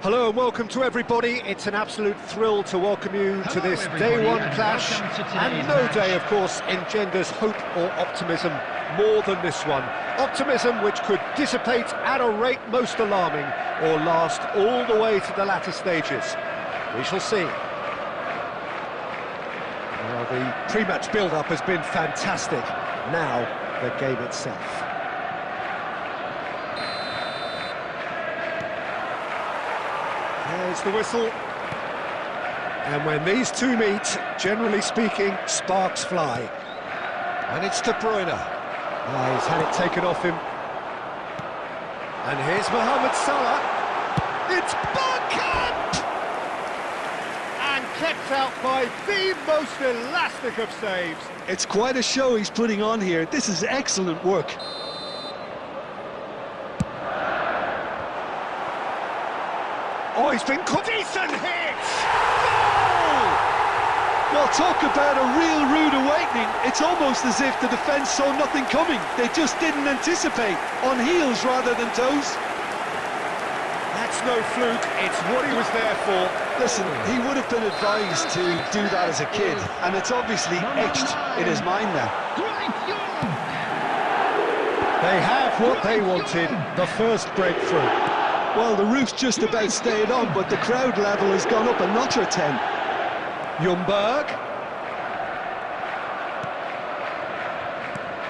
Hello and welcome to everybody. It's an absolute thrill to welcome you to this day one clash, and no day, of course, engenders hope or optimism more than this one. Optimism which could dissipate at a rate most alarming or last all the way to the latter stages. We shall see. Well, the pre-match build-up has been fantastic. Now, the game itself. There's the whistle. And when these two meet, generally speaking, sparks fly. And it's De Bruyne. Oh, he's had it taken off him. And here's Mohamed Salah. It's Bergkamp! And kept out by the most elastic of saves. It's quite a show he's putting on here. This is excellent work. Oh, he's been caught. Decent hit! Goal! Well, talk about a real rude awakening. It's almost as if the defence saw nothing coming. They just didn't anticipate. On heels rather than toes. That's no fluke. It's what he was there for. Listen, he would have been advised to do that as a kid, and it's obviously etched in his mind now. They have what they wanted, the first breakthrough. Well, the roof's just about stayed on, but the crowd level has gone up a notch or 10. Ljungberg.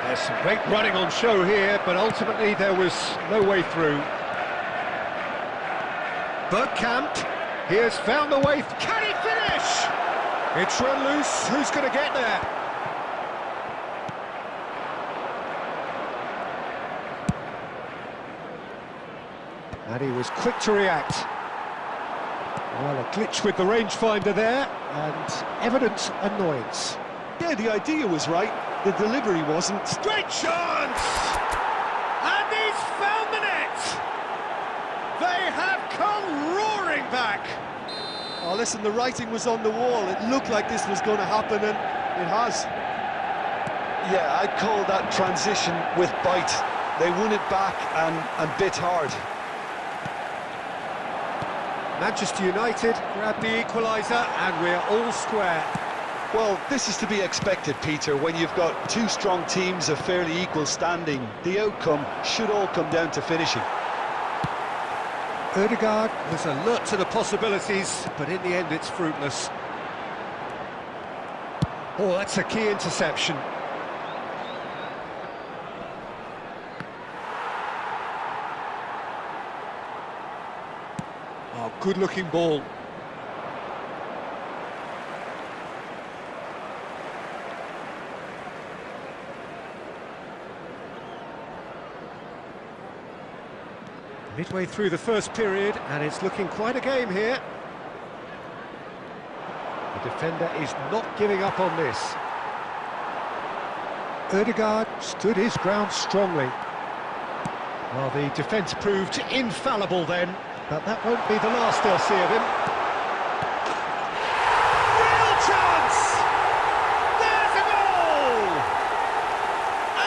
There's some great running on show here, but ultimately there was no way through. Bergkamp, he has found the way. Can he finish? It's run loose. Who's going to get there? And he was quick to react. Well, a glitch with the rangefinder there, and evident annoyance. Yeah, the idea was right, the delivery wasn't. Great chance! And he's found the net! They have come roaring back! Oh, listen, the writing was on the wall. It looked like this was going to happen, and it has. Yeah, I'd call that transition with bite. They won it back and bit hard. Manchester United grab the equaliser, and we're all square. Well, this is to be expected, Peter, when you've got two strong teams of fairly equal standing. The outcome should all come down to finishing. Ødegaard was alert to the possibilities, but in the end it's fruitless. Oh, that's a key interception. Oh, good-looking ball. Midway through the first period, and it's looking quite a game here. The defender is not giving up on this. Ødegaard stood his ground strongly. Well, the defence proved infallible then, but that won't be the last they'll see of him. Real chance! There's a goal!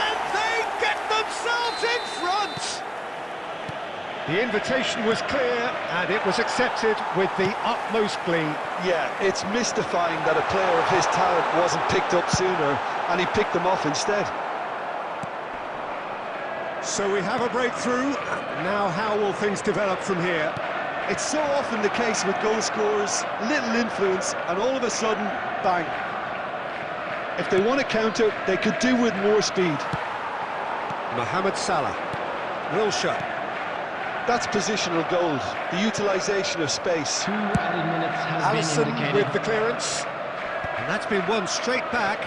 And they get themselves in front! The invitation was clear, and it was accepted with the utmost glee. Yeah, it's mystifying that a player of his talent wasn't picked up sooner, and he picked them off instead. So we have a breakthrough. Now how will things develop from here? It's so often the case with goal scorers, little influence, and all of a sudden, bang. If they want to counter, they could do with more speed. Mohamed Salah. Wilshere. That's positional gold, the utilisation of space. 2 added minutes has Alisson been indicated. with the clearance. And that's been won straight back.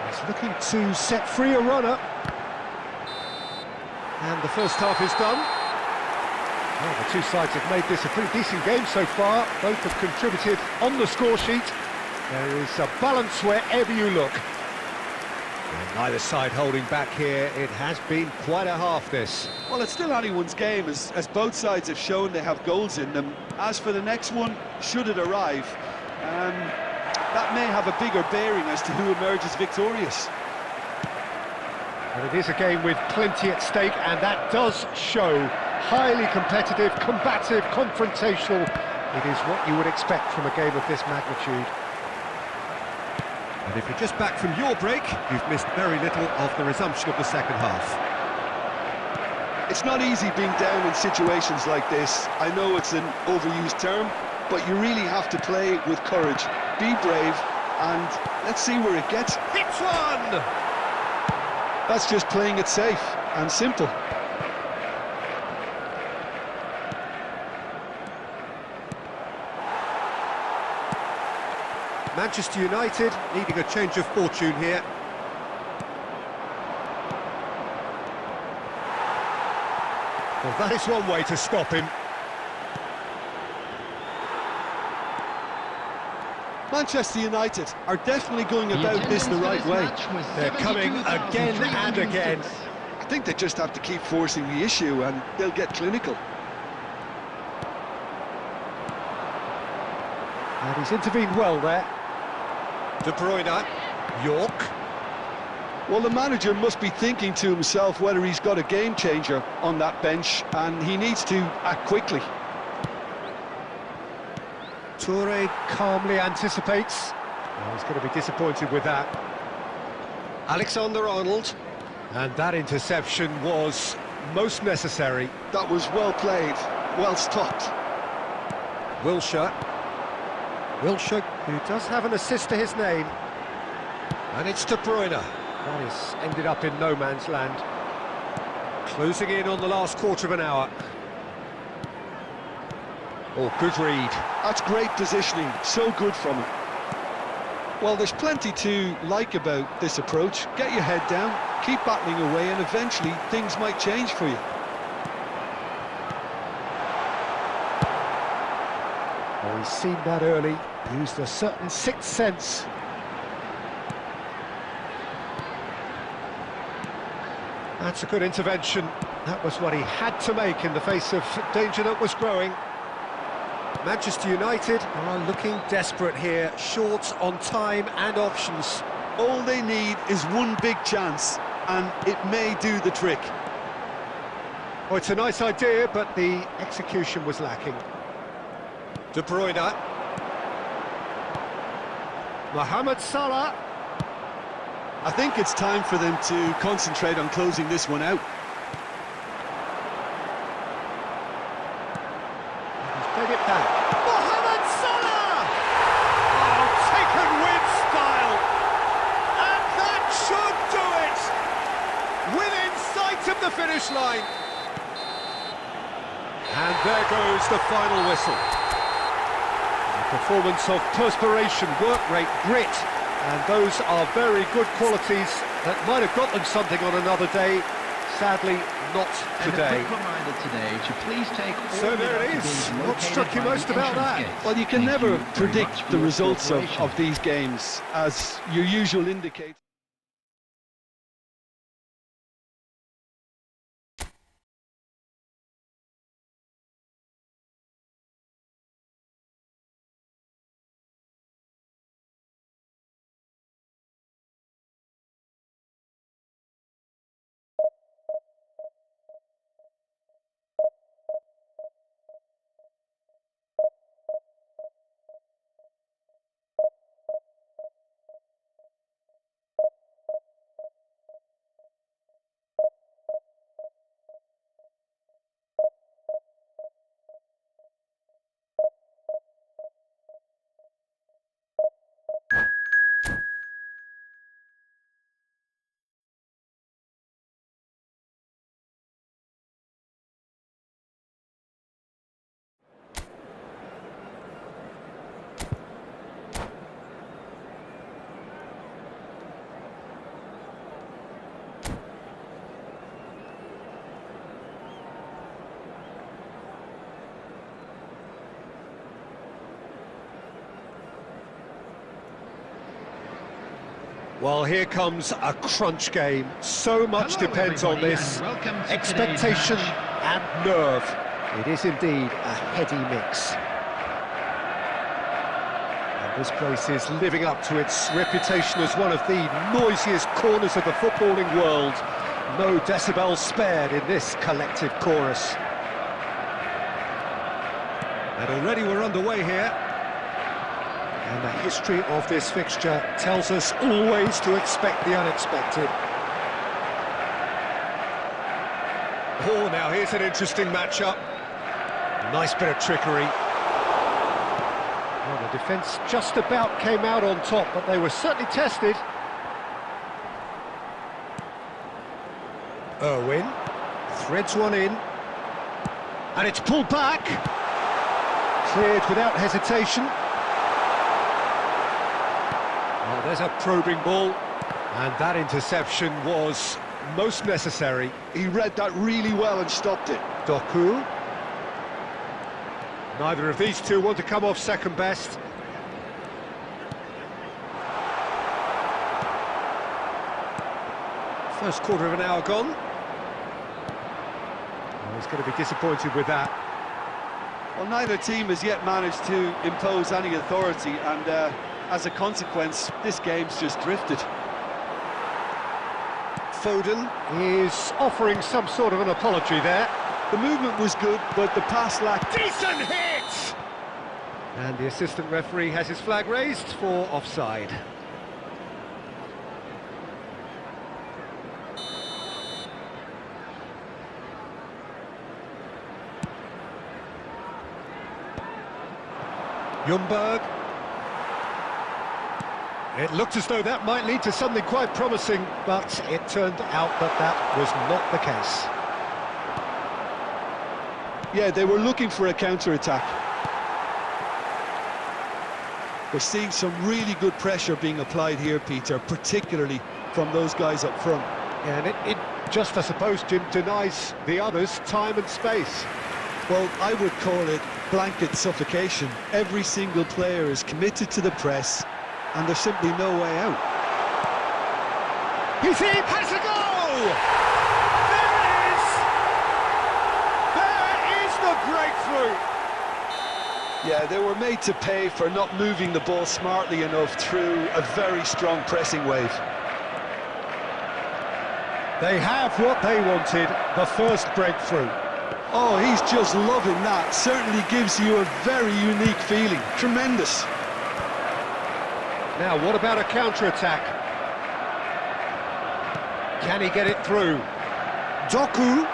He's looking to set free a runner. And the first half is done. Well, the two sides have made this a pretty decent game so far. Both have contributed on the score sheet. There is a balance wherever you look. And neither side holding back here. It has been quite a half, this. Well, it's still anyone's game, as both sides have shown they have goals in them. As for the next one, should it arrive, that may have a bigger bearing as to who emerges victorious. And it is a game with plenty at stake, and that does show. Highly competitive, combative, confrontational. It is what you would expect from a game of this magnitude. And if you're just back from your break, you've missed very little of the resumption of the second half. It's not easy being down in situations like this. I know it's an overused term, but you really have to play with courage. Be brave, and let's see where it gets. Hits one! That's just playing it safe and simple. Manchester United needing a change of fortune here. Well, that is one way to stop him. Manchester United are definitely going about this the right way. They're coming again and again. I think they just have to keep forcing the issue and they'll get clinical. And he's intervened well there. De Bruyne, York. Well, the manager must be thinking to himself whether he's got a game changer on that bench, and he needs to act quickly. Toure calmly anticipates. Oh, he's going to be disappointed with that. Alexander-Arnold. And that interception was most necessary. That was well played, well stopped. Wilshere. Wilshere, who does have an assist to his name. And it's De Bruyne. That has ended up in no man's land. Closing in on the last quarter of an hour. Oh, good read. That's great positioning, so good from him. Well, there's plenty to like about this approach. Get your head down, keep battling away, and eventually things might change for you. Oh, he's seen that early, used a certain sixth sense. That's a good intervention. That was what he had to make in the face of danger that was growing. Manchester United are looking desperate here, short on time and options. All they need is one big chance, and it may do the trick. Oh, it's a nice idea, but the execution was lacking. De Bruyne. Mohamed Salah. I think it's time for them to concentrate on closing this one out. He's played it back. Mohamed Salah! Oh, taken with style. And that should do it! Within sight of the finish line. And there goes the final whistle. A performance of perspiration, work rate, grit. And those are very good qualities that might have got them something on another day. Sadly, not today. And a quick reminder today to please take all so there it is. What struck you most about that? Well, you can never predict the results of these games, as your usual indicator. Well, here comes a crunch game. So much depends on this. Expectation and nerve. It is indeed a heady mix. And this place is living up to its reputation as one of the noisiest corners of the footballing world. No decibels spared in this collective chorus. And already we're underway here. And the history of this fixture tells us always to expect the unexpected. Oh, now here's an interesting matchup. Nice bit of trickery. Well, the defence just about came out on top, but they were certainly tested. Irwin threads one in. And it's pulled back. Cleared without hesitation. Oh, there's a probing ball, and that interception was most necessary. He read that really well and stopped it. Doku. Neither of these two want to come off second best. First quarter of an hour gone. Oh, he's going to be disappointed with that. Well, neither team has yet managed to impose any authority, and as a consequence, this game's just drifted. Foden is offering some sort of an apology there. The movement was good, but the pass lacked... Decent hit! And the assistant referee has his flag raised for offside. Ljungberg. It looked as though that might lead to something quite promising, but it turned out that that was not the case. Yeah, they were looking for a counter-attack. We're seeing some really good pressure being applied here, Peter, particularly from those guys up front. Yeah, and it just, I suppose, Jim, denies the others time and space. Well, I would call it blanket suffocation. Every single player is committed to the press, and there's simply no way out. He's in, has a goal! There is the breakthrough! Yeah, they were made to pay for not moving the ball smartly enough through a very strong pressing wave. They have what they wanted, the first breakthrough. Oh, he's just loving that. Certainly gives you a very unique feeling. Tremendous. Now, what about a counter-attack? Can he get it through? Doku.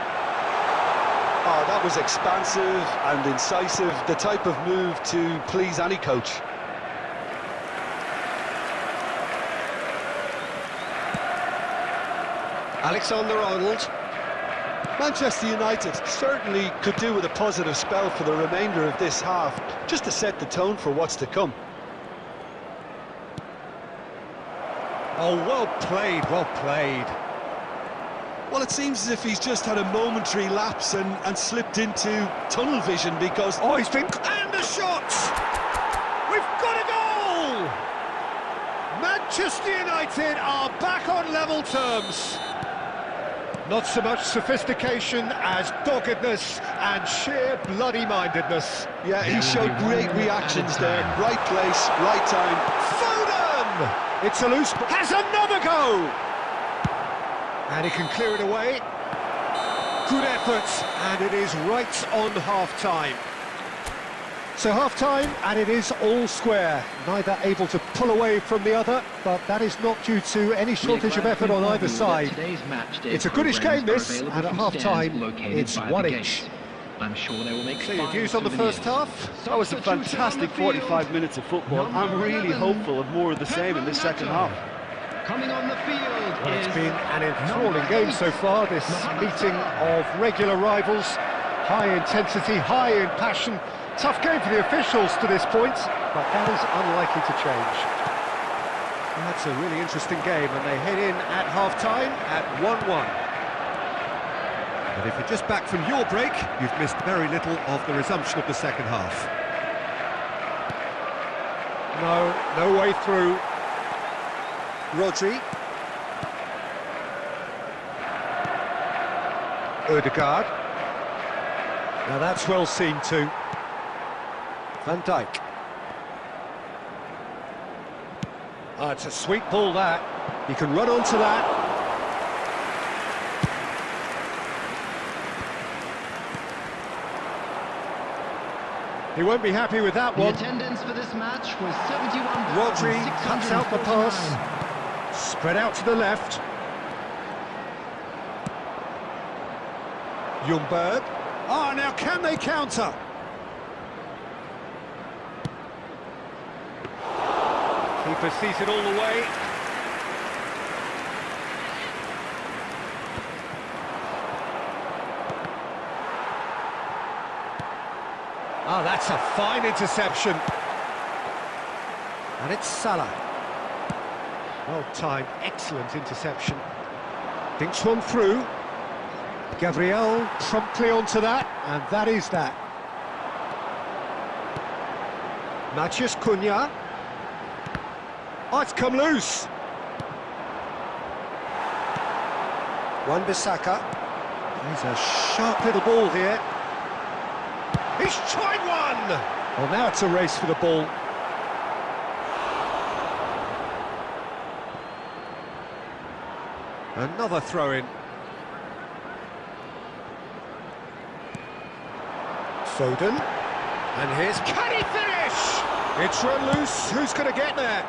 Oh, that was expansive and incisive, the type of move to please any coach. Alexander-Arnold. Manchester United certainly could do with a positive spell for the remainder of this half, just to set the tone for what's to come. Oh, well played, well played. Well, it seems as if he's just had a momentary lapse and slipped into tunnel vision because... Oh, he's been... And the shot! We've got a goal! Manchester United are back on level terms. Not so much sophistication as doggedness and sheer bloody-mindedness. Yeah, he showed great reactions there. Right place, right time. Foden! It's a loose... Has another go! And he can clear it away. Good effort, and it is right on half-time. So half-time, and it is all square. Neither able to pull away from the other, but that is not due to any shortage of effort on either side. It's a goodish game, this, and at half-time, it's one each. I'm sure they will make So your views on the first half? That was a fantastic 45 minutes of football. I'm really hopeful of more of the same in this second half. Coming on the field. Well, it's been an enthralling game so far, this meeting of regular rivals. High intensity, high in passion. Tough game for the officials to this point, but that is unlikely to change. That's a really interesting game, and they head in at half-time at 1-1. But if you're just back from your break, you've missed very little of the resumption of the second half. No way through. Rodri. Ødegaard. Now that's well seen too. Van Dijk. Oh, it's a sweet ball that. He can run onto that. He won't be happy with that one. The attendance for this match was 71. Rodri cuts out the pass. Spread out to the left. Ljungberg. Oh, now can they counter? Keeper sees it all the way. Oh, that's a fine interception. And it's Salah. Well timed, excellent interception. Thinks one through. Gabriel promptly onto that, and that is that. Matheus Cunha. Oh, it's come loose. Wan-Bissaka. He's a sharp little ball here. He's tried one! Well, now it's a race for the ball. Another throw-in. Foden. And here's... Can he finish? It's run loose. Who's going to get there?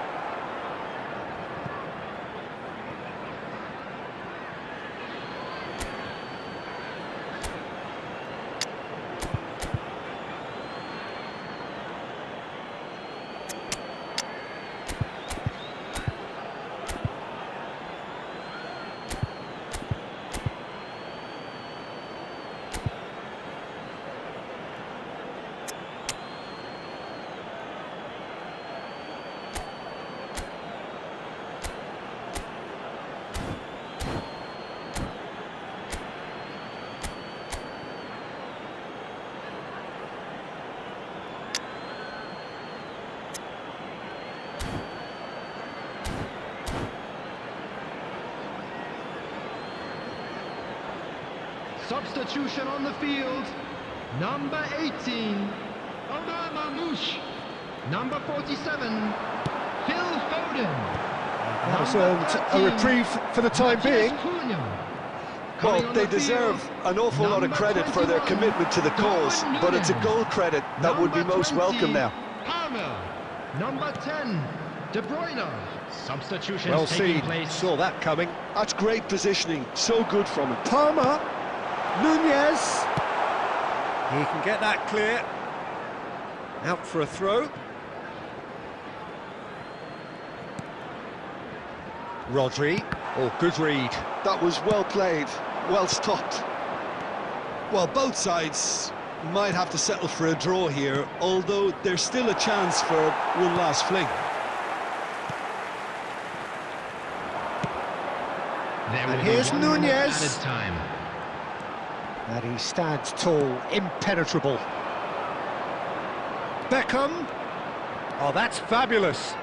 Substitution on the field. Number 18, Omar Mamouche. Number 47, Phil Foden. Has earned a reprieve for the time being. Well, they deserve an awful lot of credit for their commitment to the cause, but it's a goal credit that would be most welcome now. Palmer. Number 10, De Bruyne. Substitution Well taking seen, place. saw that coming. That's great positioning, so good from him. Palmer, Nunez. He can get that clear. Out for a throw. Rodri. Oh, good read. That was well played, well stopped. Well, both sides might have to settle for a draw here, although there's still a chance for one last fling. And here's Nunez. Time. And he stands tall, impenetrable. Beckham. Oh, that's fabulous.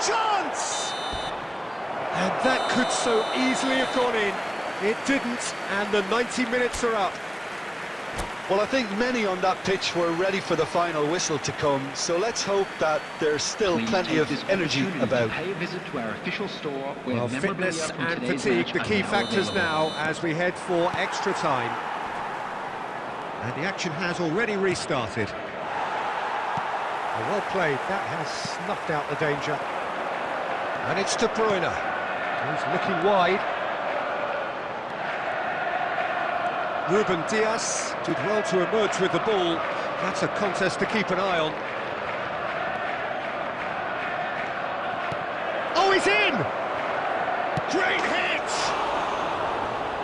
Chance! And that could so easily have gone in. It didn't, and the 90 minutes are up. Well, I think many on that pitch were ready for the final whistle to come, so let's hope that there's still plenty of energy about. Pay a visit to our official store where Well, fitness and fatigue, the key factors now as we head for extra time. And the action has already restarted. Well played, that has snuffed out the danger. And it's De Bruyne. He's looking wide. Ruben Dias did well to emerge with the ball. That's a contest to keep an eye on. Oh, he's in! Great hit!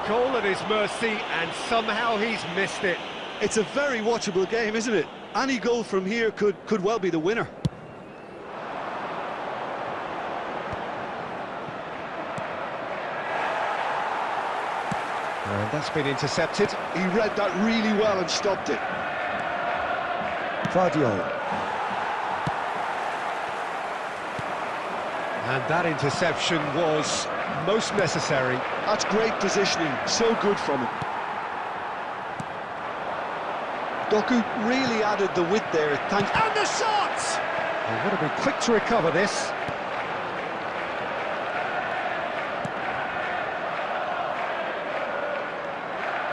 Goal at his mercy, and somehow he's missed it. It's a very watchable game, isn't it? Any goal from here could well be the winner. And that's been intercepted. He read that really well and stopped it. Vardiol. And that interception was most necessary. That's great positioning, so good from him. Doku really added the width there. And the shot! They've got to be quick to recover this.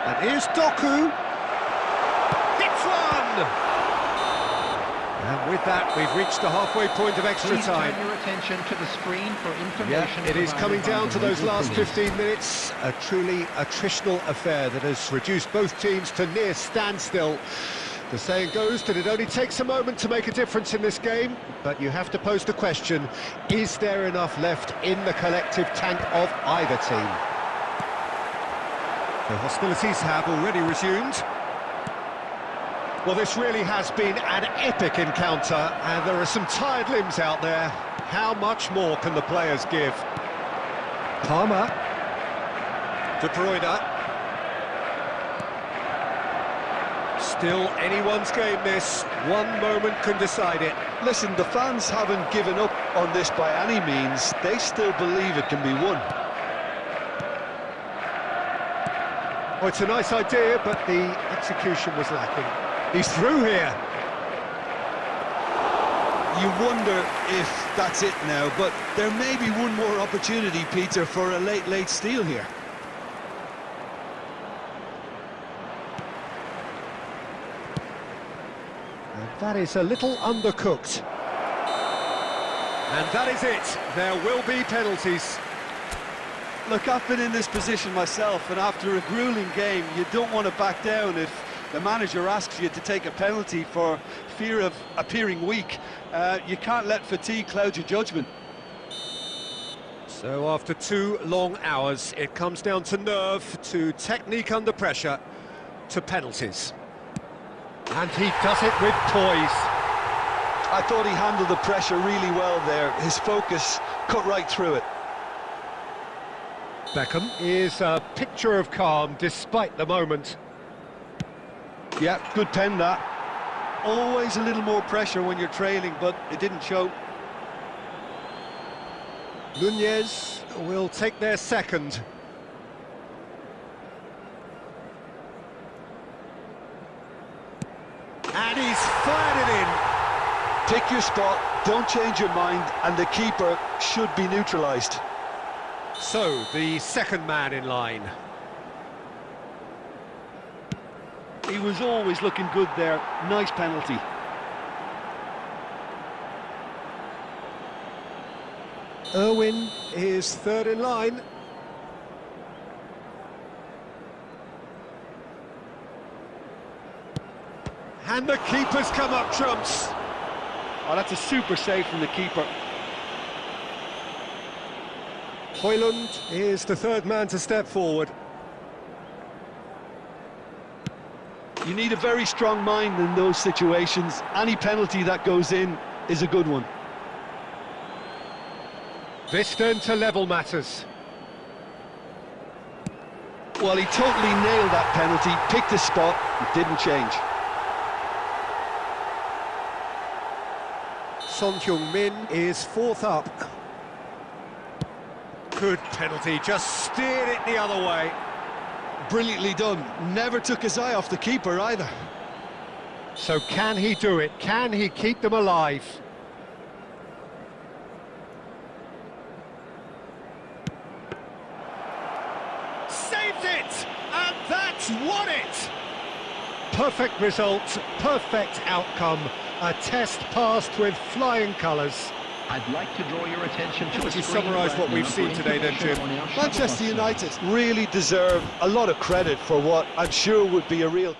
And here's Doku. Hits one! And with that, we've reached the halfway point of extra time. Turn your attention to the screen for information. Yeah, it is coming down to those last 15 minutes. A truly attritional affair that has reduced both teams to near standstill. The saying goes that it only takes a moment to make a difference in this game, but you have to pose the question, is there enough left in the collective tank of either team? The hostilities have already resumed. Well, this really has been an epic encounter, and there are some tired limbs out there. How much more can the players give? Palmer. De Bruyne. Still anyone's game, this. One moment can decide it. Listen, the fans haven't given up on this by any means. They still believe it can be won. Oh, it's a nice idea, but the execution was lacking. He's through here. You wonder if that's it now, but there may be one more opportunity, Peter, for a late steal here. And that is a little undercooked. And that is it. There will be penalties. Look, I've been in this position myself, and after a grueling game, you don't want to back down if the manager asks you to take a penalty for fear of appearing weak. You can't let fatigue cloud your judgment. So after 2 long hours, it comes down to nerve, to technique under pressure, to penalties. And he does it with poise. I thought he handled the pressure really well there. His focus cut right through it. Beckham is a picture of calm despite the moment. Yeah, good pen that. Always a little more pressure when you're trailing, but it didn't show. Nunez will take their second. And he's fired it in. Pick your spot, don't change your mind, and the keeper should be neutralised. So, the second man in line. He was always looking good there. Nice penalty. Irwin is third in line. And the keeper's come up trumps. Oh, that's a super save from the keeper. Højlund is the third man to step forward. You need a very strong mind in those situations. Any penalty that goes in is a good one. This then to level matters. Well, he totally nailed that penalty, picked a spot, and didn't change. Son Heung-min is fourth up. Good penalty, just steered it the other way. Brilliantly done. Never took his eye off the keeper either. So can he do it? Can he keep them alive? Saves it! And that's won it! Perfect result, perfect outcome. A test passed with flying colours. I'd like to draw your attention to the To screen summarise right what we've now seen for today then, information Jim. on our Manchester shuttle bus United really deserve a lot of credit for what I'm sure would be a real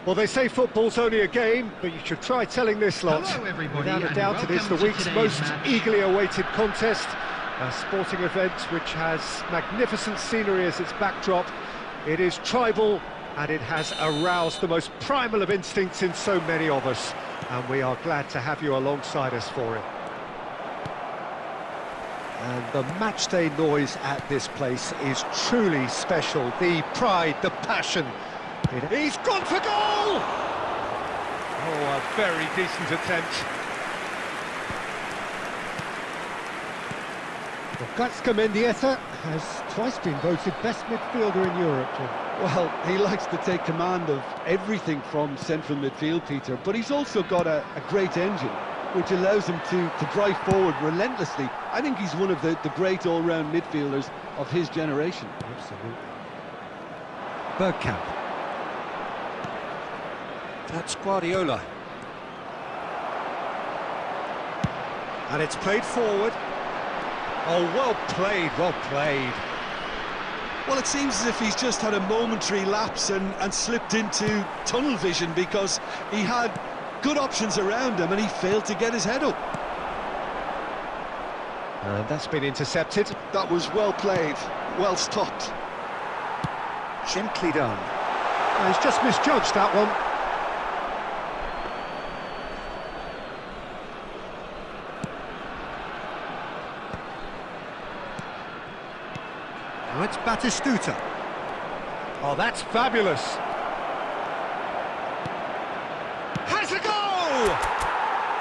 Well, they say football's only a game, but you should try telling this lot. Hello, everybody, Without a and doubt, it is the welcome to week's today's most match. eagerly awaited contest. A sporting event which has magnificent scenery as its backdrop. It is tribal, and it has aroused the most primal of instincts in so many of us. And we are glad to have you alongside us for it. And the matchday noise at this place is truly special. The pride, the passion. He's gone for goal! Oh, a very decent attempt. Gatska Mendieta has twice been voted best midfielder in Europe, Jim. Well, he likes to take command of everything from central midfield, Peter, but he's also got a great engine, which allows him to drive forward relentlessly. I think he's one of the great all-round midfielders of his generation. Absolutely. Bergkamp. That's Guardiola. And it's played forward. Oh, well played, well played. Well, it seems as if he's just had a momentary lapse and slipped into tunnel vision, because he had good options around him and he failed to get his head up. And that's been intercepted. That was well played, well stopped. Gently done. Oh, he's just misjudged that one. Oh, it's Batistuta. Oh, that's fabulous. Has a goal!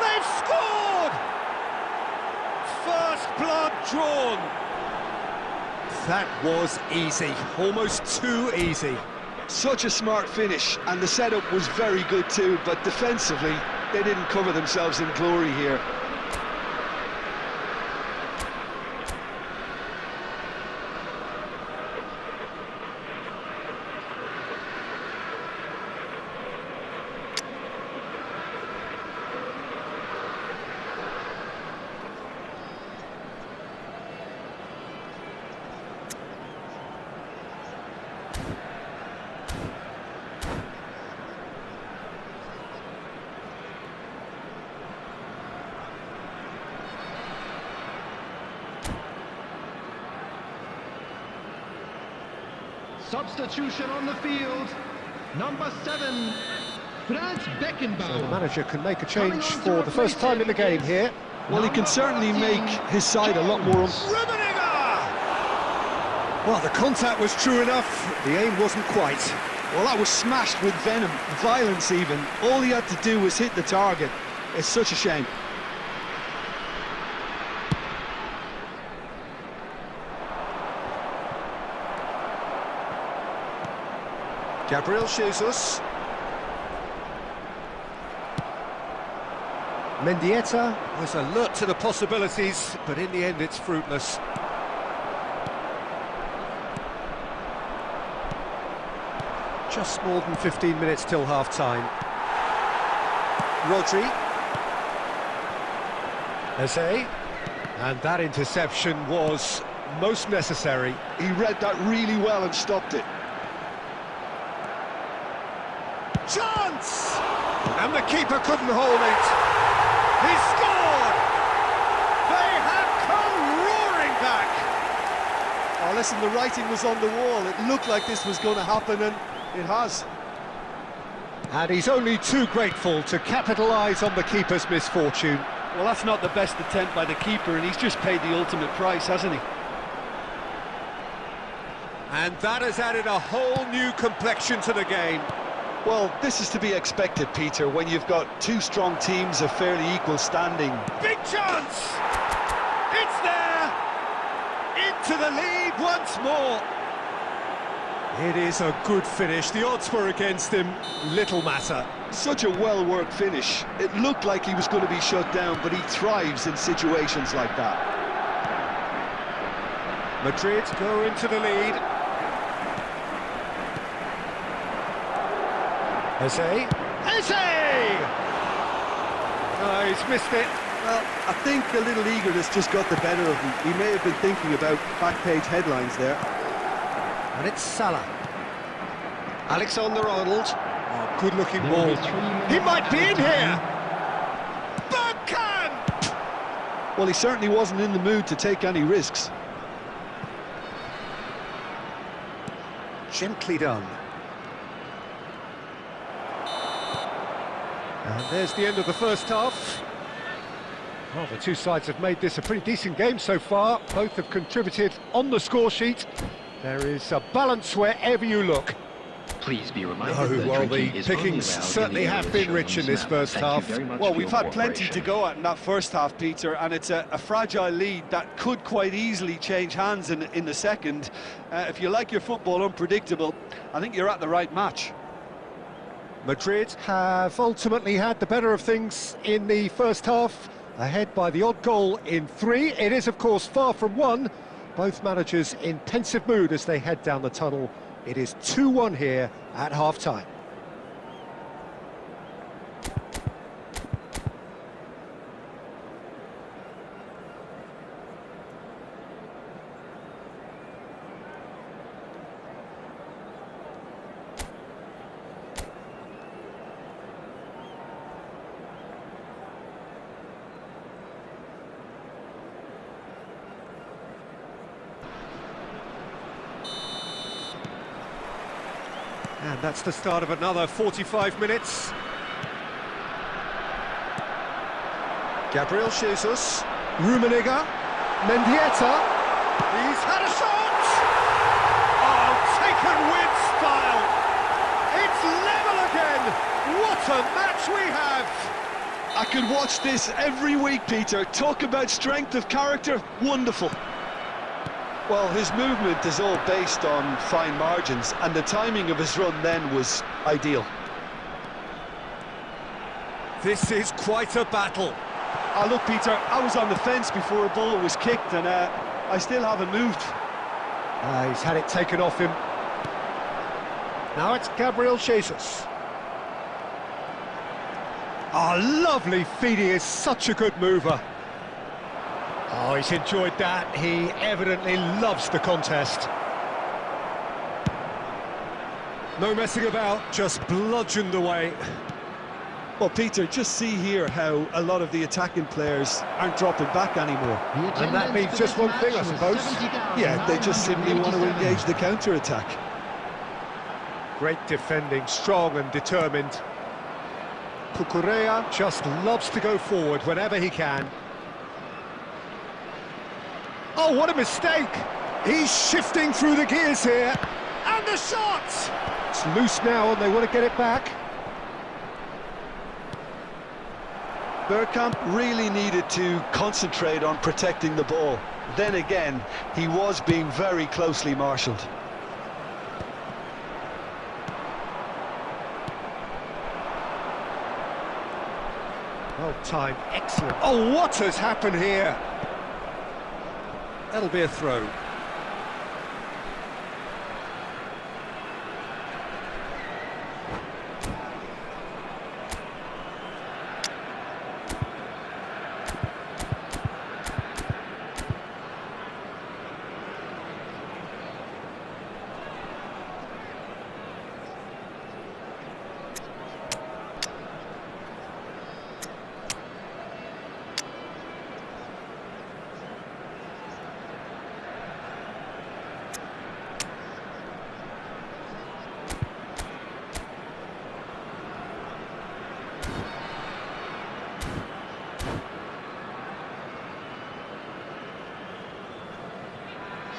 They've scored! First blood drawn. That was easy, almost too easy. Such a smart finish, and the setup was very good too, but defensively, they didn't cover themselves in glory here. Substitution on the field. Number 7, Franz Beckenbauer. So the manager can make a change for the first time in the game here. Well, he can certainly make his side a lot more... Well, the contact was true enough, the aim wasn't quite. Well, that was smashed with venom, violence even. All he had to do was hit the target. It's such a shame. Gabriel Jesus. Mendieta was alert to the possibilities, but in the end it's fruitless. Just more than 15 minutes till half-time. Rodri. Eze. And that interception was most necessary. He read that really well and stopped it. Chance! And the keeper couldn't hold it. He scored! They have come roaring back! Oh, listen, the writing was on the wall. It looked like this was going to happen, and it has. And he's only too grateful to capitalise on the keeper's misfortune. Well, that's not the best attempt by the keeper, and he's just paid the ultimate price, hasn't he? And that has added a whole new complexion to the game. Well, this is to be expected, Peter, when you've got two strong teams of fairly equal standing. Big chance! It's there! Into the lead once more! It is a good finish. The odds were against him. Little matter. Such a well-worked finish. It looked like he was going to be shut down, but he thrives in situations like that. Madrid go into the lead. Eze. Oh, he's missed it. Well, I think a little eagerness just got the better of him. He may have been thinking about back-page headlines there. And it's Salah. Alexander-Arnold. Oh, good-looking ball. He might be in here! Bergkamp! Well, he certainly wasn't in the mood to take any risks. Gently done. And there's the end of the first half. Well, the two sides have made this a pretty decent game so far. Both have contributed on the score sheet. There is a balance wherever you look. Please be reminded that Well, drinking the is only pickings allowed in certainly the have areas been shown rich on in this this map. first Thank you half. very much Well, for we've your had plenty to cooperation. go at in that first half, Peter, and it's a fragile lead that could quite easily change hands in the second. If you like your football unpredictable, I think you're at the right match. Madrid have ultimately had the better of things in the first half, ahead by the odd goal in 3. It is, of course, far from 1. Both managers in pensive mood as they head down the tunnel. It is 2-1 here at half-time. And that's the start of another 45 minutes. Gabriel Jesus, Rummenigge, Mendieta. He's had a shot! Oh, taken with style! It's level again! What a match we have! I could watch this every week, Peter. Talk about strength of character, wonderful. Well, his movement is all based on fine margins, and the timing of his run then was ideal. This is quite a battle. Look, Peter, I was on the fence before a ball was kicked, and I still haven't moved. He's had it taken off him. Now it's Gabriel Jesus. Lovely feed. He is such a good mover. Oh, he's enjoyed that. He evidently loves the contest. No messing about, just bludgeoned away. Well, Peter, just see here how a lot of the attacking players aren't dropping back anymore. And that means just one thing, I suppose. Yeah, they just simply want to engage the counter-attack. Great defending, strong and determined. Cucurella just loves to go forward whenever he can. Oh, what a mistake! He's shifting through the gears here. And the shot! It's loose now and they want to get it back. Bergkamp really needed to concentrate on protecting the ball. Then again, he was being very closely marshalled. Well timed, excellent. Oh, what has happened here? That'll be a throw.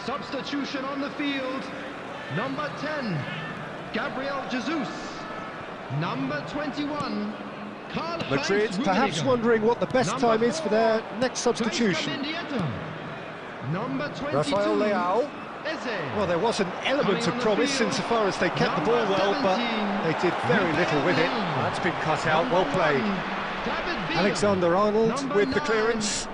Substitution on the field. Number 10, Gabriel Jesus. Number 21, Madrid perhaps wondering what the best time is for their next substitution. Number 22, Rafael Leao. Well, there was an element of promise insofar as they kept the ball well, but they did very little with it. That's been cut out, well played. Alexander-Arnold with the clearance.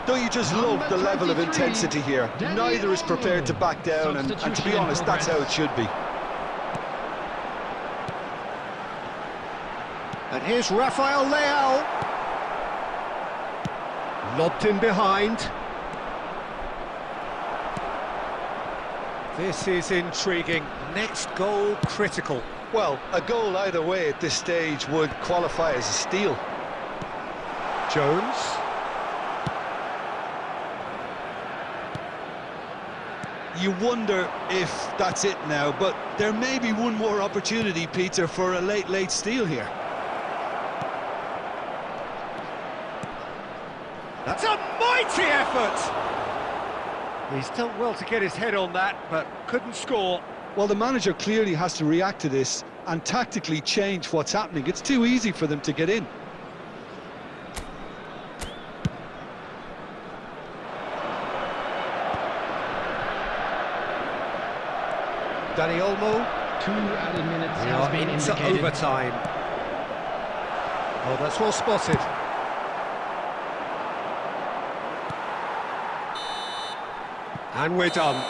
Don't you just love the level of intensity here? Neither is prepared to back down, and to be honest, that's how it should be. And here's Rafael Leao. Lobbed in behind. This is intriguing. Next goal critical. Well, a goal either way at this stage would qualify as a steal. Jones. You wonder if that's it now, but there may be one more opportunity, Peter, for a late steal here. That's a mighty effort! He's done well to get his head on that, but couldn't score. Well, the manager clearly has to react to this and tactically change what's happening. It's too easy for them to get in. Danny Olmo. 2 added minutes We has are been into indicated. overtime. Oh, that's well spotted. And we're done.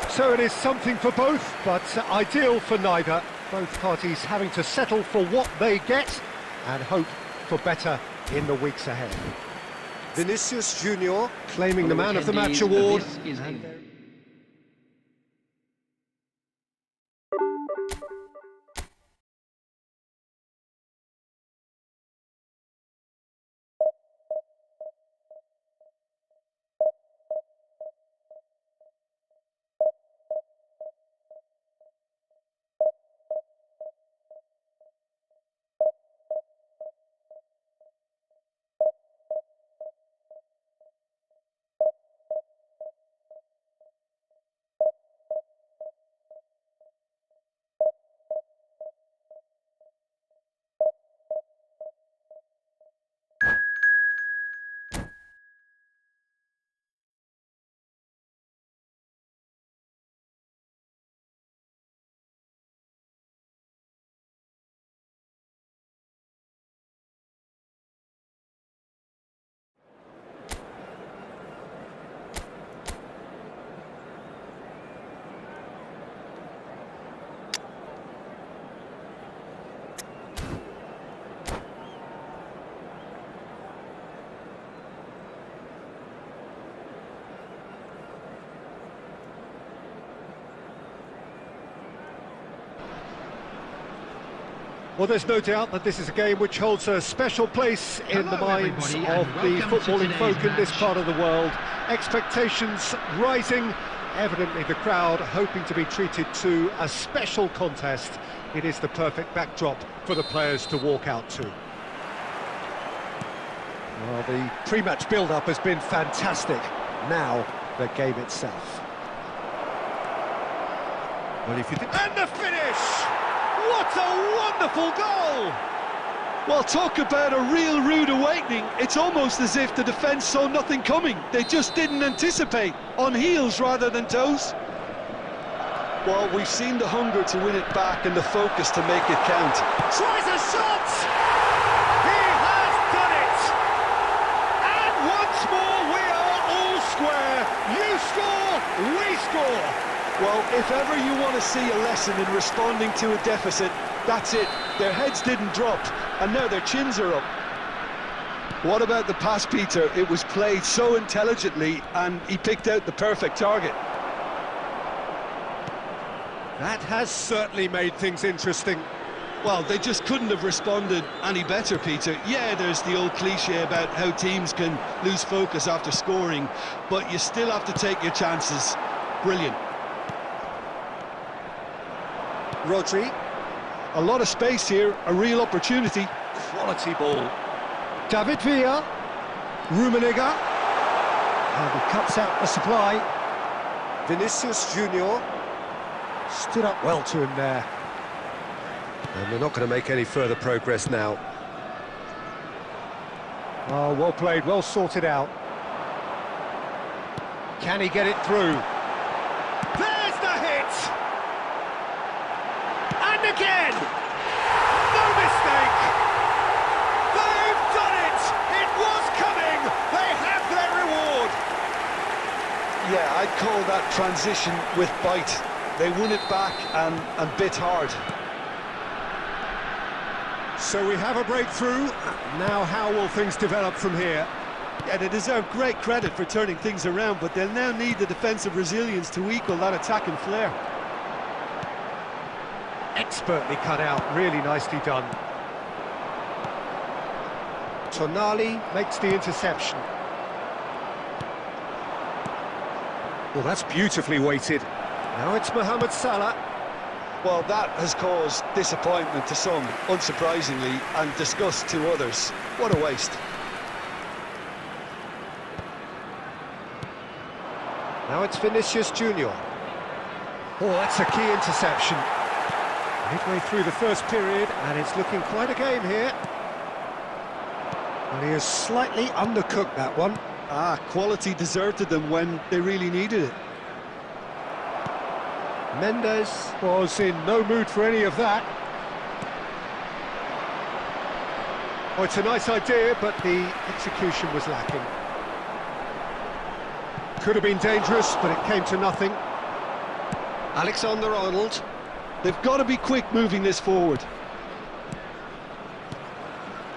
So it is something for both, but ideal for neither. Both parties having to settle for what they get and hope for better in the weeks ahead. Vinicius Junior claiming the Man of the Match award. This is a Well, there's no doubt that this is a game which holds a special place in the minds everybody, of and the welcome to footballing folk today's in this match. part of the world. Expectations rising, evidently the crowd hoping to be treated to a special contest. It is the perfect backdrop for the players to walk out to. Well, the pre-match build-up has been fantastic. Now, the game itself. Well, if you did... And the finish! What a wonderful goal! Well, talk about a real rude awakening. It's almost as if the defence saw nothing coming. They just didn't anticipate. On heels rather than toes. Well, we've seen the hunger to win it back and the focus to make it count. Tries a shot! He has done it! And once more we are all square. You score, we score. Well, if ever you want to see a lesson in responding to a deficit, that's it. Their heads didn't drop, and now their chins are up. What about the pass, Peter? It was played so intelligently, and he picked out the perfect target. That has certainly made things interesting. Well, they just couldn't have responded any better, Peter. Yeah, there's the old cliche about how teams can lose focus after scoring, but you still have to take your chances. Brilliant. Rodri. A lot of space here, a real opportunity. Quality ball. David Villa. Rummenigge. And he cuts out the supply. Vinicius Junior. Stood up well to him there. And they're not going to make any further progress now. Oh, well played, well sorted out. Can he get it through? There's the hit! And again! No mistake! They've done it! It was coming! They have their reward! Yeah, I'd call that transition with bite. They won it back and bit hard. So we have a breakthrough. Now how will things develop from here? Yeah, they deserve great credit for turning things around, but they'll now need the defensive resilience to equal that attacking flair. expertly cut out, really nicely done. Tonali makes the interception. Well, that's beautifully weighted. Now it's Mohamed Salah. Well, that has caused disappointment to some, unsurprisingly, and disgust to others. What a waste. Now it's Vinicius Junior. Oh, that's a key interception. Midway through the first period, and it's looking quite a game here. And he has slightly undercooked that one. Quality deserted them when they really needed it. Mendes was in no mood for any of that. Oh, it's a nice idea, but the execution was lacking. Could have been dangerous, but it came to nothing. Alexander-Arnold. They've got to be quick moving this forward.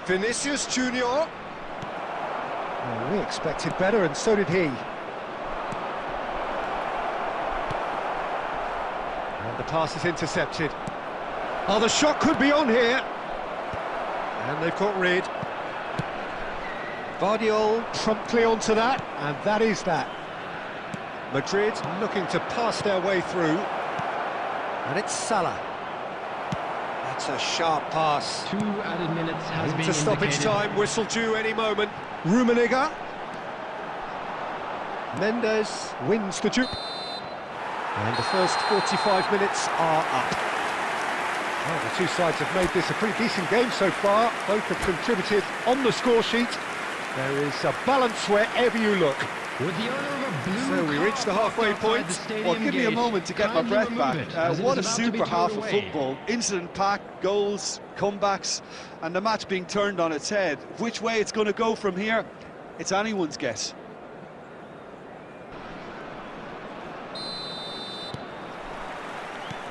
Vinicius Junior. Oh, we expected better, and so did he. And the pass is intercepted. Oh, the shot could be on here. And they've got rid. Vardiol promptly onto that, and that is that. Madrid looking to pass their way through. And it's Salah. That's a sharp pass. 2 added minutes has been Into stoppage indicated. time, whistle due any moment. Rummenigge. Mendes wins the duel. And the first 45 minutes are up. Well, the two sides have made this a pretty decent game so far. Both have contributed on the score sheet. There is a balance wherever you look. With the owner of a blue So we reach the halfway point. Well, give me a moment to get my breath back. What a super half of football. Incident-packed, goals, comebacks, and the match being turned on its head. Which way it's going to go from here, it's anyone's guess.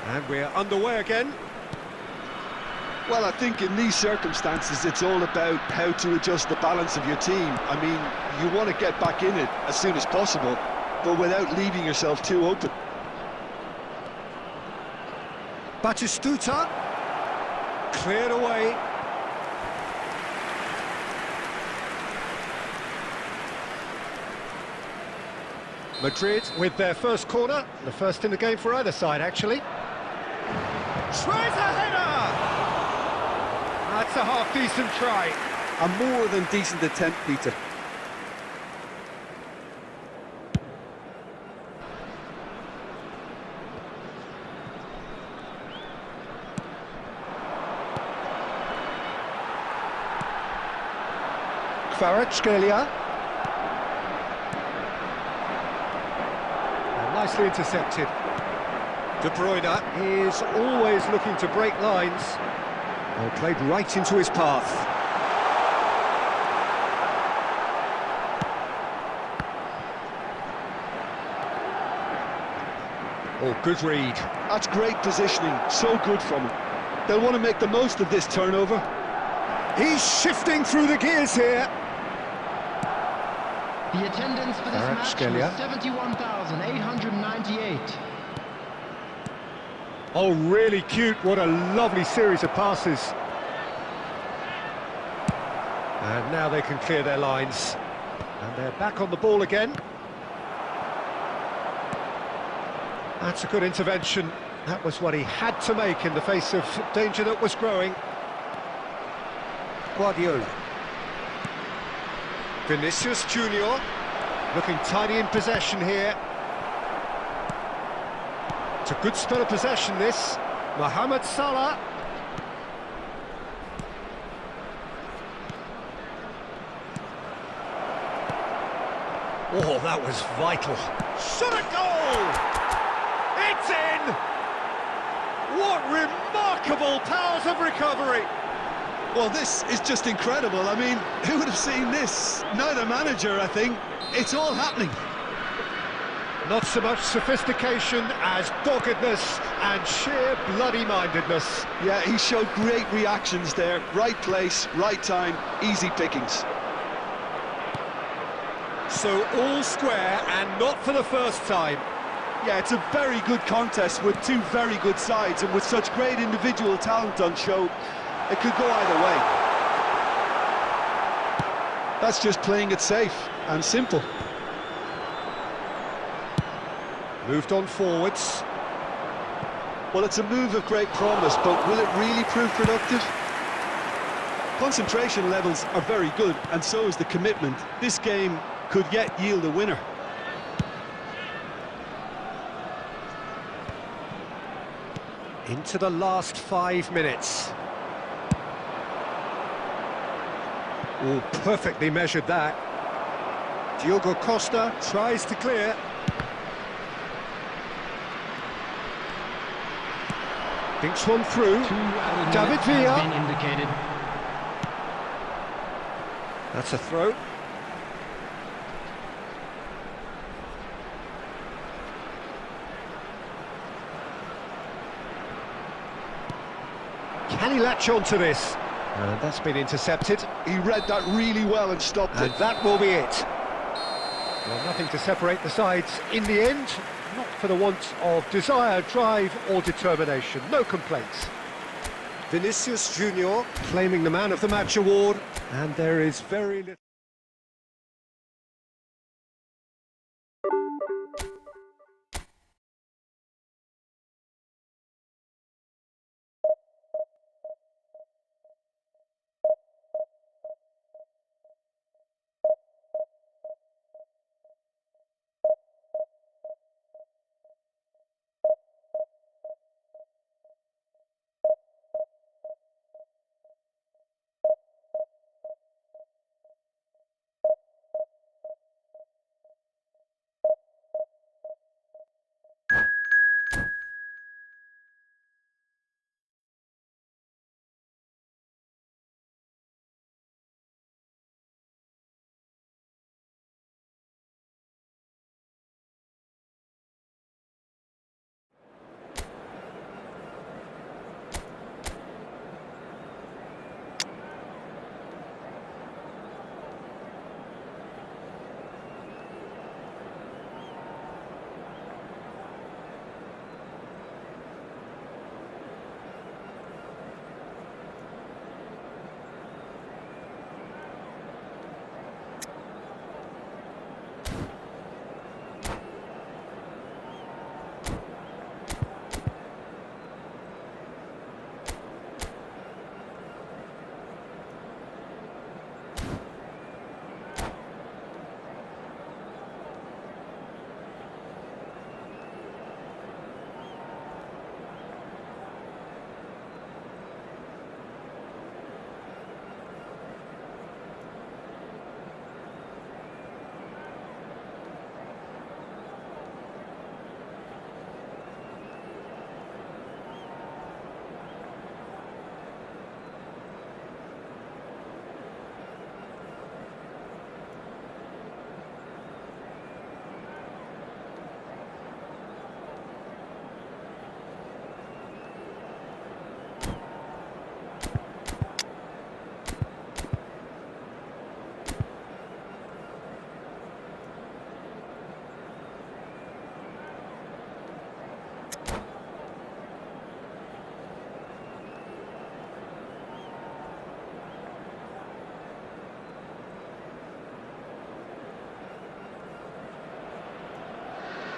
And we're underway again. Well, I think in these circumstances, it's all about how to adjust the balance of your team. I mean, you want to get back in it as soon as possible, but without leaving yourself too open. Batistuta. Cleared away. Madrid with their first corner. The first in the game for either side, actually. Tries a header! That's a half-decent try. A more than decent attempt, Peter. Kvaratskhelia. Nicely intercepted. De Bruyne is always looking to break lines. Well, played right into his path. Oh, good read. That's great positioning, so good from him. They'll want to make the most of this turnover. He's shifting through the gears here. The attendance for this match Kvaratskhelia. was 71,898. Oh, really cute. What a lovely series of passes. And now they can clear their lines. And they're back on the ball again. That's a good intervention. That was what he had to make in the face of danger that was growing. Guardiola. Vinicius Junior looking tidy in possession here. It's a good spell of possession, this. Mohamed Salah. Oh, that was vital. Shot at goal! It's in! What remarkable powers of recovery! Well, this is just incredible. I mean, who would have seen this? Neither manager, I think. It's all happening. Not so much sophistication as doggedness and sheer bloody-mindedness. Yeah, he showed great reactions there. Right place, right time, easy pickings. So all square, and not for the first time. Yeah, it's a very good contest with two very good sides, and with such great individual talent on show, it could go either way. That's just playing it safe and simple. Moved on forwards. Well, it's a move of great promise, but will it really prove productive? Concentration levels are very good, and so is the commitment. This game could yet yield a winner. Into the last 5 minutes. Oh, perfectly measured that. Diogo Costa tries to clear. Thinks one through. David Villa. Been indicated. That's a throw. Can he latch on to this? And that's been intercepted. He read that really well and stopped And it. that will be it. Well, nothing to separate the sides in the end. Not for the want of desire, drive or determination. No complaints. Vinicius Junior claiming the Man of the Match award. And there is very little...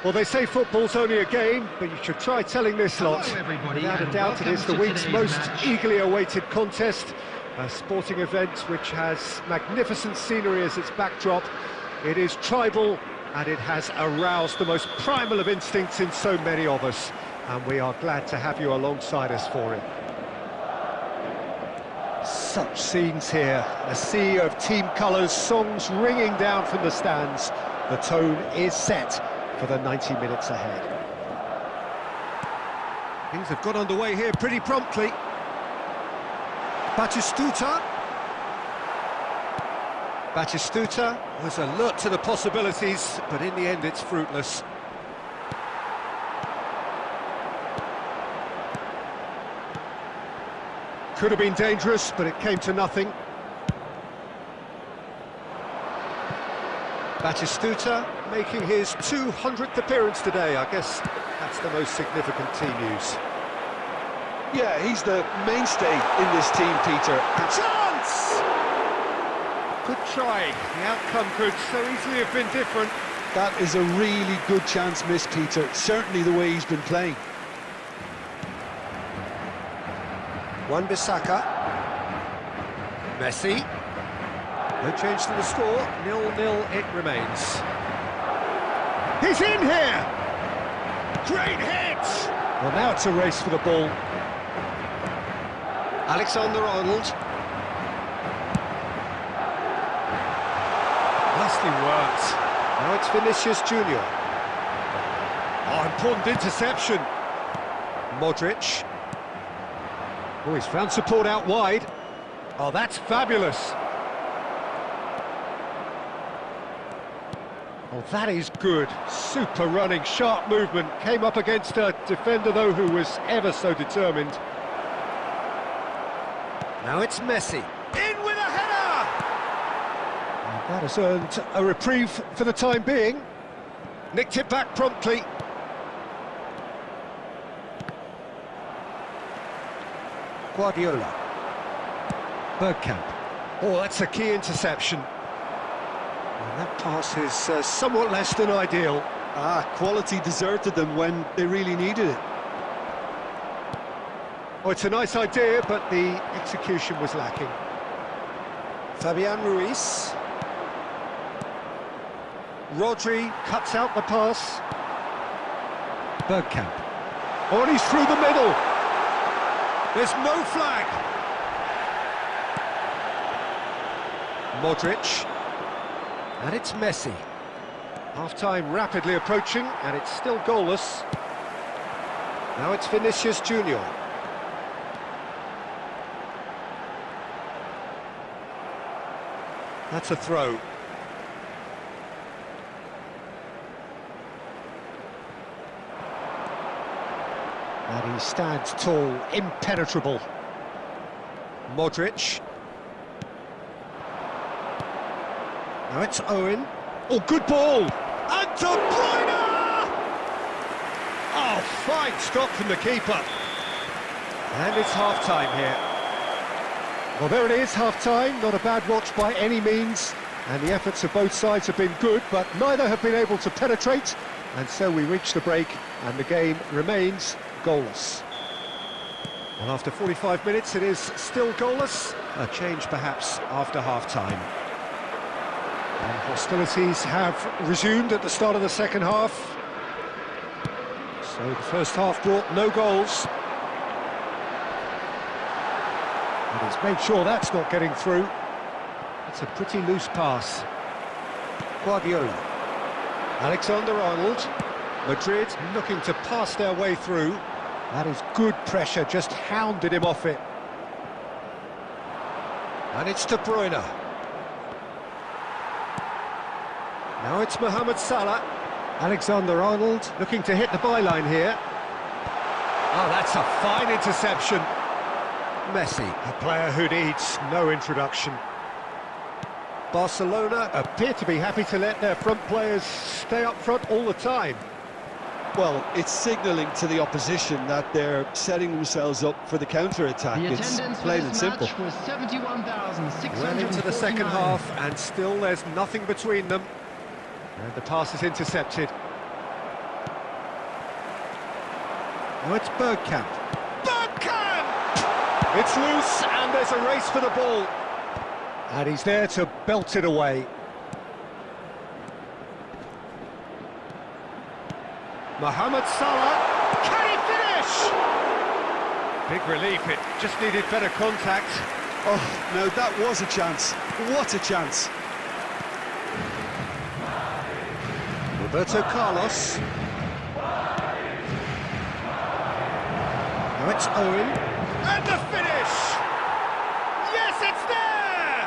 Well, they say football's only a game, but you should try telling this lot. Hello, everybody, Without a and doubt, it is the welcome to week's today's most match. eagerly awaited contest. A sporting event which has magnificent scenery as its backdrop. It is tribal, and it has aroused the most primal of instincts in so many of us. And we are glad to have you alongside us for it. Such scenes here. A sea of team colours, songs ringing down from the stands. The tone is set for the 90 minutes ahead. Things have got underway here pretty promptly. Batistuta was alert to the possibilities, but in the end it's fruitless. Could have been dangerous, but it came to nothing. Batistuta making his 200th appearance today. I guess that's the most significant team news. Yeah, he's the mainstay in this team, Peter. Chance! Good try. The outcome could so easily have been different. That is a really good chance missed, Peter. Certainly the way he's been playing. Wan-Bissaka. Messi. No change to the score. 0-0 it remains. He's in here! Great hit! Well, now it's a race for the ball. Alexander-Arnold. Nicely worked. Now it's Vinicius Junior. Oh, important interception. Modric. Oh, he's found support out wide. Oh, that's fabulous. Oh, that is good. Super running, sharp movement. Came up against a defender, though, who was ever so determined. Now it's Messi. In with a header! And that has earned a reprieve for the time being. Nicked it back promptly. Guardiola. Bergkamp. Oh, that's a key interception. And that pass is somewhat less than ideal. Quality deserted them when they really needed it. Oh, it's a nice idea, but the execution was lacking. Fabian Ruiz. Rodri cuts out the pass. Bergkamp. Oh, and he's through the middle. There's no flag. Modric. And it's Messi. Half-time rapidly approaching, and it's still goalless. Now it's Vinicius Junior. That's a throw. And he stands tall, impenetrable. Modric. Now it's Owen. Oh, good ball! And De Bruyne! Oh, fine stop from the keeper. And it's half-time here. Well, there it is, half-time. Not a bad watch by any means. And the efforts of both sides have been good, but neither have been able to penetrate. And so we reach the break, and the game remains goalless. Well, after 45 minutes, it is still goalless. A change, perhaps, after half-time. And hostilities have resumed at the start of the second half. So the first half brought no goals. And he's made sure that's not getting through. It's a pretty loose pass. Guardiola. Alexander-Arnold. Madrid looking to pass their way through. That is good pressure, just hounded him off it. And it's De Bruyne. Now it's Mohamed Salah. Alexander-Arnold looking to hit the byline here. Oh, that's a fine interception. Messi, a player who needs no introduction. Barcelona appear to be happy to let their front players stay up front all the time. Well, it's signalling to the opposition that they're setting themselves up for the counter-attack. It's plain and simple. Was 71,649. Well into the second half, and still there's nothing between them. And the pass is intercepted. Now it's Bergkamp. Bergkamp! It's loose, and there's a race for the ball. And he's there to belt it away. Mohamed Salah, can he finish? Big relief, it just needed better contact. Oh, no, that was a chance. What a chance. Roberto Carlos. Now it's Owen. And the finish! Yes, it's there!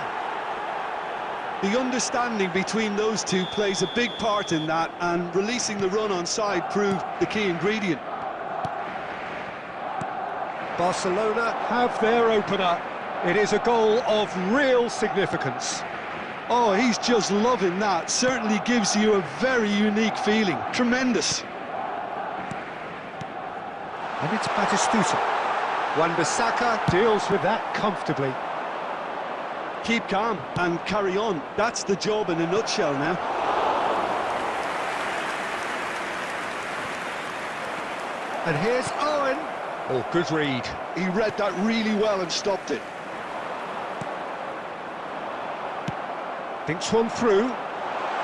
The understanding between those two plays a big part in that, and releasing the run onside proved the key ingredient. Barcelona have their opener. It is a goal of real significance. Oh, he's just loving that. Certainly gives you a very unique feeling. Tremendous. And it's Batistuta. Wan-Bissaka deals with that comfortably. Keep calm and carry on. That's the job in a nutshell now. And here's Owen. Oh, good read. He read that really well and stopped it. Thinks one through.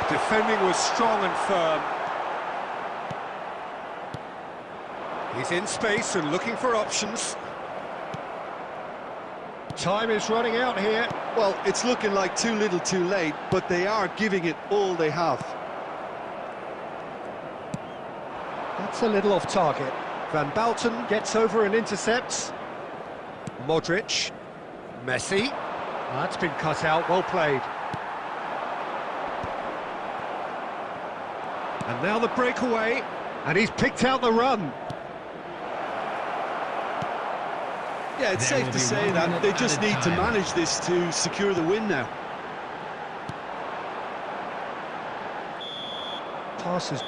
Defending was strong and firm. He's in space and looking for options. Time is running out here. Well, it's looking like too little too late, but they are giving it all they have. That's a little off target. Van Balten gets over and intercepts. Modric. Messi. That's been cut out, well played. And now the breakaway, and he's picked out the run. Yeah, it's safe to say that they just need to manage this to secure the win now. Passes